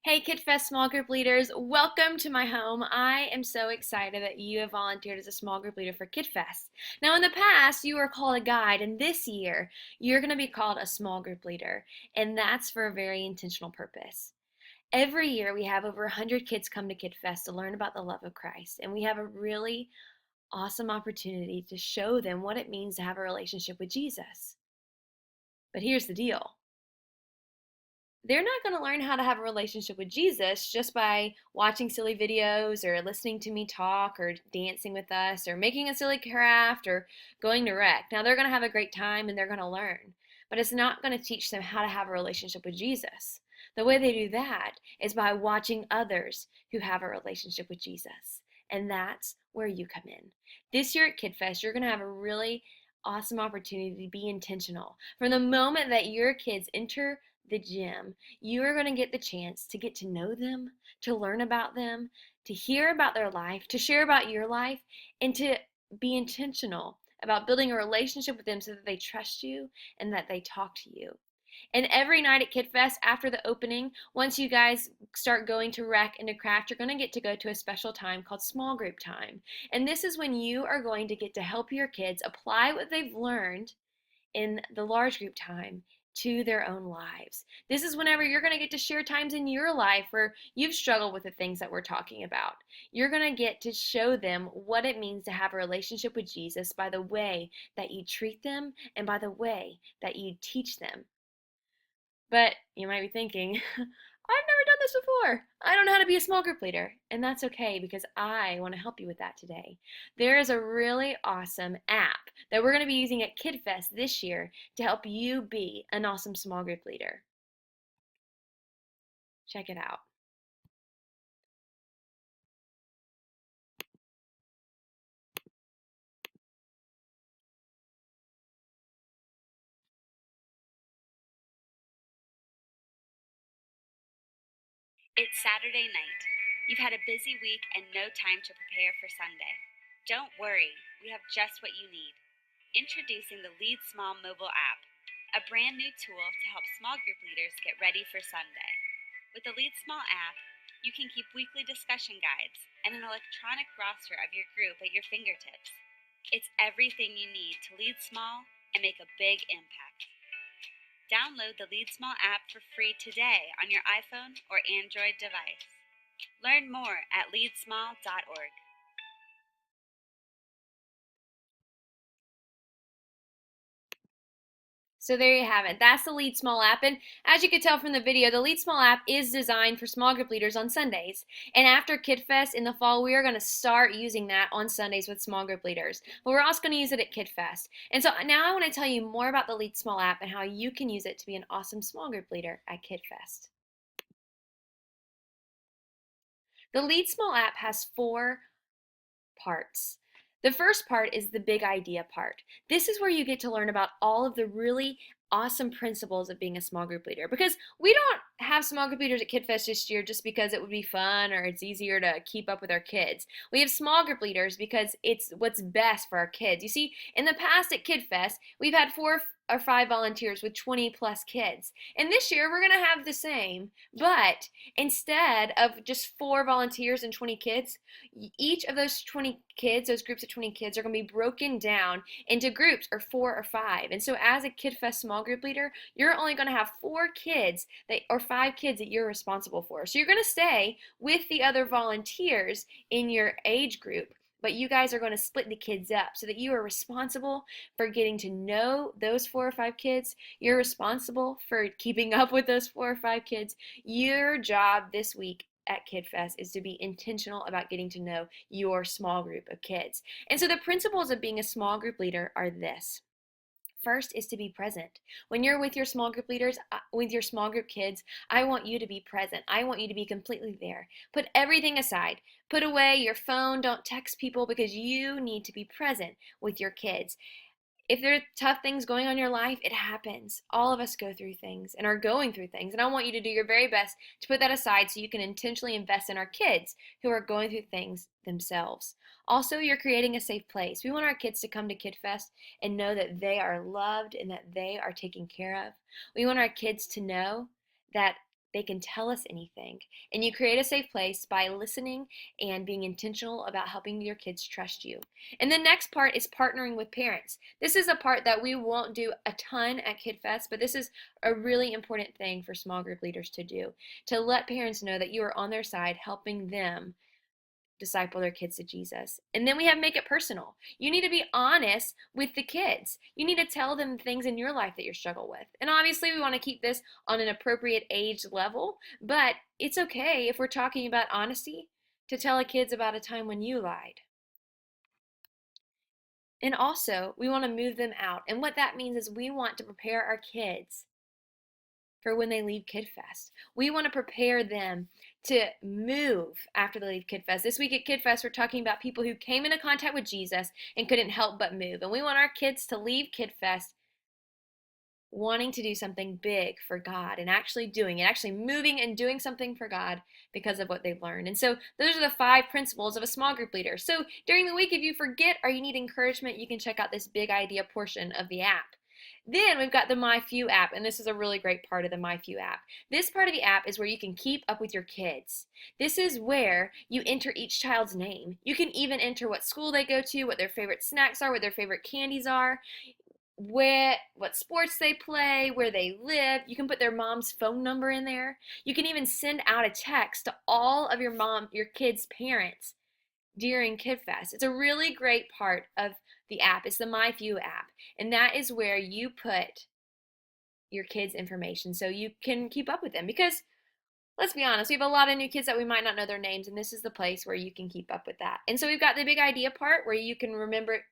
Hey KidFest small group leaders, welcome to my home. I am so excited that you have volunteered as a small group leader for KidFest. Now in the past, you were called a guide, and this year, you're going to be called a small group leader, and that's for a very intentional purpose. Every year, we have over 100 kids come to KidFest to learn about the love of Christ, and we have a really awesome opportunity to show them what it means to have a relationship with Jesus. But here's the deal. They're not going to learn how to have a relationship with Jesus just by watching silly videos or listening to me talk or dancing with us or making a silly craft or going to rec. Now, they're going to have a great time and they're going to learn, but it's not going to teach them how to have a relationship with Jesus. The way they do that is by watching others who have a relationship with Jesus. And that's where you come in. This year at KidFest, you're going to have a really awesome opportunity to be intentional. From the moment that your kids enter the gym, you are going to get the chance to get to know them, to learn about them, to hear about their life, to share about your life, and to be intentional about building a relationship with them so that they trust you and that they talk to you. And every night at KidFest, after the opening, once you guys start going to rec and to craft, you're going to get to go to a special time called small group time. And this is when you are going to get to help your kids apply what they've learned in the large group time to their own lives. This is whenever you're going to get to share times in your life where you've struggled with the things that we're talking about. You're going to get to show them what it means to have a relationship with Jesus by the way that you treat them and by the way that you teach them. But you might be thinking, I've never done this before. I don't know how to be a small group leader. And that's okay because I want to help you with that today. There is a really awesome app that we're going to be using at KidFest this year to help you be an awesome small group leader. Check it out. It's Saturday night. You've had a busy week and no time to prepare for Sunday. Don't worry, we have just what you need. Introducing the Lead Small mobile app, a brand new tool to help small group leaders get ready for Sunday. With the Lead Small app, you can keep weekly discussion guides and an electronic roster of your group at your fingertips. It's everything you need to lead small and make a big impact. Download the Lead Small app for free today on your iPhone or Android device. Learn more at leadsmall.org. So there you have it. That's the Lead Small app. And as you could tell from the video, the Lead Small app is designed for small group leaders on Sundays. And after KidFest in the fall, we are going to start using that on Sundays with small group leaders. But we're also going to use it at KidFest. And so now I want to tell you more about the Lead Small app and how you can use it to be an awesome small group leader at KidFest. The Lead Small app has 4 parts. The first part is the big idea part. This is where you get to learn about all of the really awesome principles of being a small group leader because we don't have small group leaders at KidFest this year just because it would be fun or it's easier to keep up with our kids. We have small group leaders because it's what's best for our kids. You see, in the past at KidFest, we've had 4 or 5 volunteers with 20 plus kids. And this year we're going to have the same, but instead of just 4 volunteers and 20 kids, each of those 20 kids, those groups of 20 kids, are going to be broken down into groups or 4 or 5. And so as a KidFest small group leader, you're only going to have 4 kids that or 5 kids that you're responsible for. So you're going to stay with the other volunteers in your age group, but you guys are going to split the kids up so that you are responsible for getting to know those 4 or 5 kids. You're responsible for keeping up with those 4 or 5 kids. Your job this week at KidFest is to be intentional about getting to know your small group of kids. And so the principles of being a small group leader are this. First is to be present. When you're with your small group leaders, with your small group kids, I want you to be present. I want you to be completely there. Put everything aside. Put away your phone. Don't text people because you need to be present with your kids. If there are tough things going on in your life, it happens. All of us go through things and are going through things. And I want you to do your very best to put that aside so you can intentionally invest in our kids who are going through things themselves. Also, you're creating a safe place. We want our kids to come to KidFest and know that they are loved and that they are taken care of. We want our kids to know that they can tell us anything. And you create a safe place by listening and being intentional about helping your kids trust you. And the next part is partnering with parents. This is a part that we won't do a ton at KidFest, but this is a really important thing for small group leaders to do, to let parents know that you are on their side helping them disciple their kids to Jesus. And then we have make it personal. You need to be honest with the kids. You need to tell them things in your life that you struggle with. And obviously, we want to keep this on an appropriate age level, but it's okay if we're talking about honesty to tell the kids about a time when you lied. And also, we want to move them out. And what that means is we want to prepare our kids for when they leave KidFest. We want to prepare them to move after they leave KidFest. This week at KidFest, we're talking about people who came into contact with Jesus and couldn't help but move. And we want our kids to leave KidFest wanting to do something big for God and actually doing it, actually moving and doing something for God because of what they've learned. And so those are the 5 principles of a small group leader. So during the week, if you forget or you need encouragement, you can check out this big idea portion of the app. Then we've got the MyFew app, and this is a really great part of the MyFew app. This part of the app is where you can keep up with your kids. This is where you enter each child's name. You can even enter what school they go to, what their favorite snacks are, what their favorite candies are, what sports they play, where they live. You can put their mom's phone number in there. You can even send out a text to all of your kids' parents during KidFest. It's a really great part of the app. It's the MyFew app, and that is where you put your kids' information so you can keep up with them. Because let's be honest, we have a lot of new kids that we might not know their names, and this is the place where you can keep up with that. And so we've got the big idea part where you can remember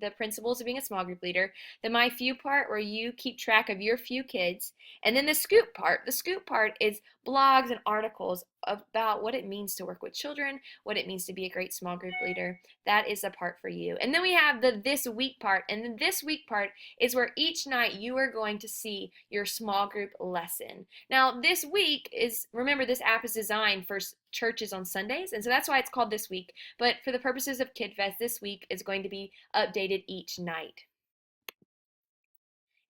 the principles of being a small group leader, the MyFew part where you keep track of your few kids, and then the Scoop part. The Scoop part is blogs and articles about what it means to work with children, what it means to be a great small group leader. That is a part for you. And then we have the This Week part, and the This Week part is where each night you are going to see your small group lesson. Now, this week is, remember, this app is designed for churches on Sundays, and so that's why it's called This Week. But for the purposes of KidFest, this week is going to be updated each night.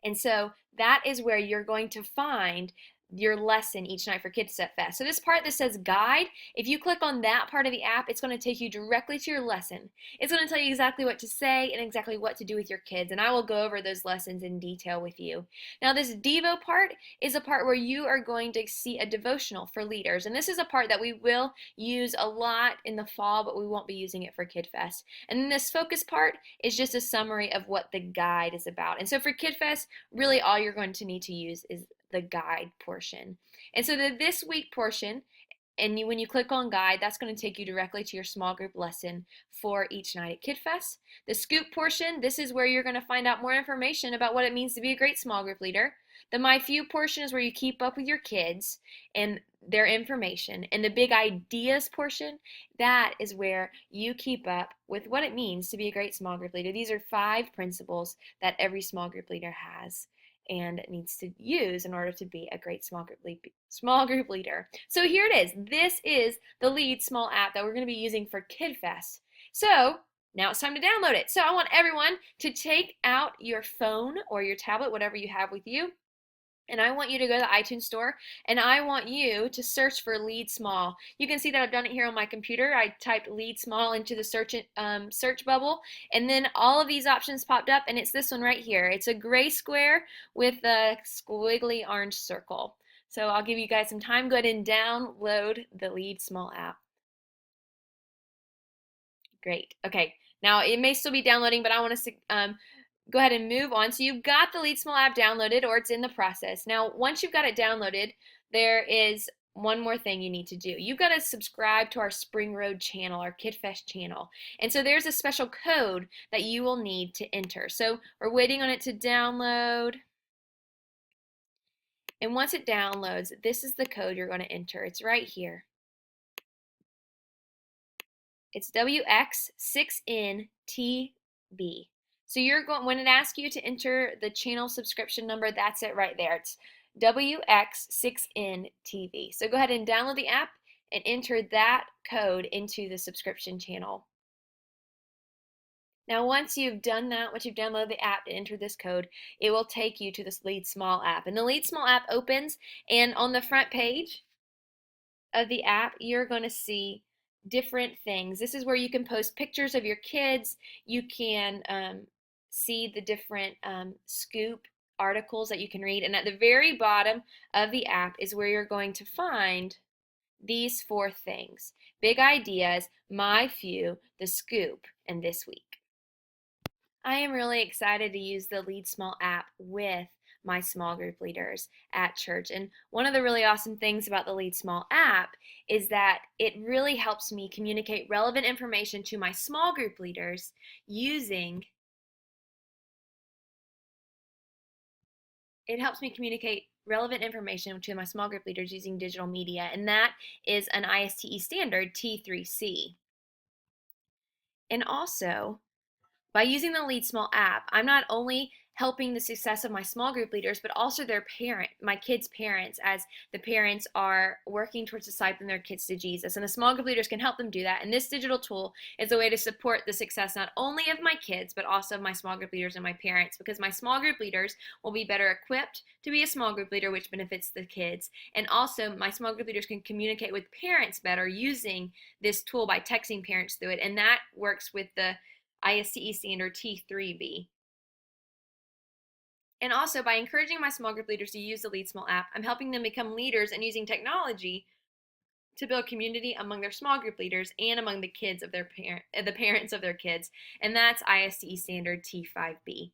And so that is where you're going to find your lesson each night for KidFest. So this part that says guide, if you click on that part of the app, it's going to take you directly to your lesson. It's going to tell you exactly what to say and exactly what to do with your kids, and I will go over those lessons in detail with you. Now this Devo part is a part where you are going to see a devotional for leaders, and this is a part that we will use a lot in the fall, but we won't be using it for KidFest. And then this focus part is just a summary of what the guide is about. And so for KidFest, really all you're going to need to use is the guide portion. And so the This Week portion, and when you click on guide, that's going to take you directly to your small group lesson for each night at KidFest. The Scoop portion, this is where you're going to find out more information about what it means to be a great small group leader. The MyFew portion is where you keep up with your kids and their information. And the Big Ideas portion, that is where you keep up with what it means to be a great small group leader. These are 5 principles that every small group leader has and needs to use in order to be a great small group leader. So here it is. This is the Lead Small app that we're going to be using for KidFest. So now it's time to download it. So I want everyone to take out your phone or your tablet, whatever you have with you, and I want you to go to the iTunes store, and I want you to search for Lead Small. You can see that I've done it here on my computer. I typed Lead Small into the search bubble, and then all of these options popped up, and it's this one right here. It's a gray square with a squiggly orange circle. So I'll give you guys some time. Go ahead and download the Lead Small app. Great. Okay. Now it may still be downloading, but I want to go ahead and move on. So you've got the Lead Small app downloaded, or it's in the process. Now, once you've got it downloaded, there is one more thing you need to do. You've got to subscribe to our Spring Road channel, our KidFest channel. And so there's a special code that you will need to enter. So we're waiting on it to download. And once it downloads, this is the code you're going to enter. It's right here. It's WX6NTB. So you're going, when it asks you to enter the channel subscription number, that's it right there. It's WX6NTV. So go ahead and download the app and enter that code into the subscription channel. Now, once you've done that, once you've downloaded the app and entered this code, it will take you to this Lead Small app. And the Lead Small app opens, and on the front page of the app, you're going to see different things. This is where you can post pictures of your kids. You can see the different scoop articles that you can read. And at the very bottom of the app is where you're going to find these four things: big ideas, my few, the scoop, and this week. I am really excited to use the Lead Small app with my small group leaders at church. And one of the really awesome things about the Lead Small app is that it really helps me communicate relevant information to my small group leaders using it helps me communicate relevant information to my small group leaders using digital media, and that is an ISTE standard T3C. And also, by using the Lead Small app, I'm not only helping the success of my small group leaders, but also my kids' parents, as the parents are working towards discipling their kids to Jesus. And the small group leaders can help them do that. And this digital tool is a way to support the success not only of my kids, but also of my small group leaders and my parents, because my small group leaders will be better equipped to be a small group leader, which benefits the kids. And also, my small group leaders can communicate with parents better using this tool by texting parents through it. And that works with the ISTE standard T3B. And also, by encouraging my small group leaders to use the Lead Small app, I'm helping them become leaders and using technology to build community among their small group leaders and among the kids of the parents of their kids, and that's ISTE standard T5B.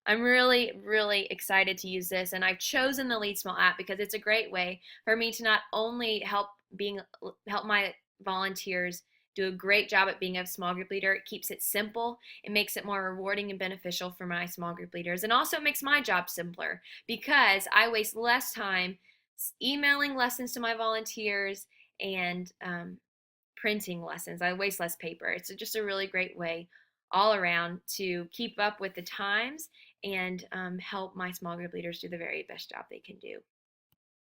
I'm really, really excited to use this, and I've chosen the Lead Small app because it's a great way for me to not only help my volunteers do a great job at being a small group leader. It keeps it simple. It makes it more rewarding and beneficial for my small group leaders, and also it makes my job simpler because I waste less time emailing lessons to my volunteers and printing lessons. I waste less paper. It's just a really great way all around to keep up with the times and help my small group leaders do the very best job they can do.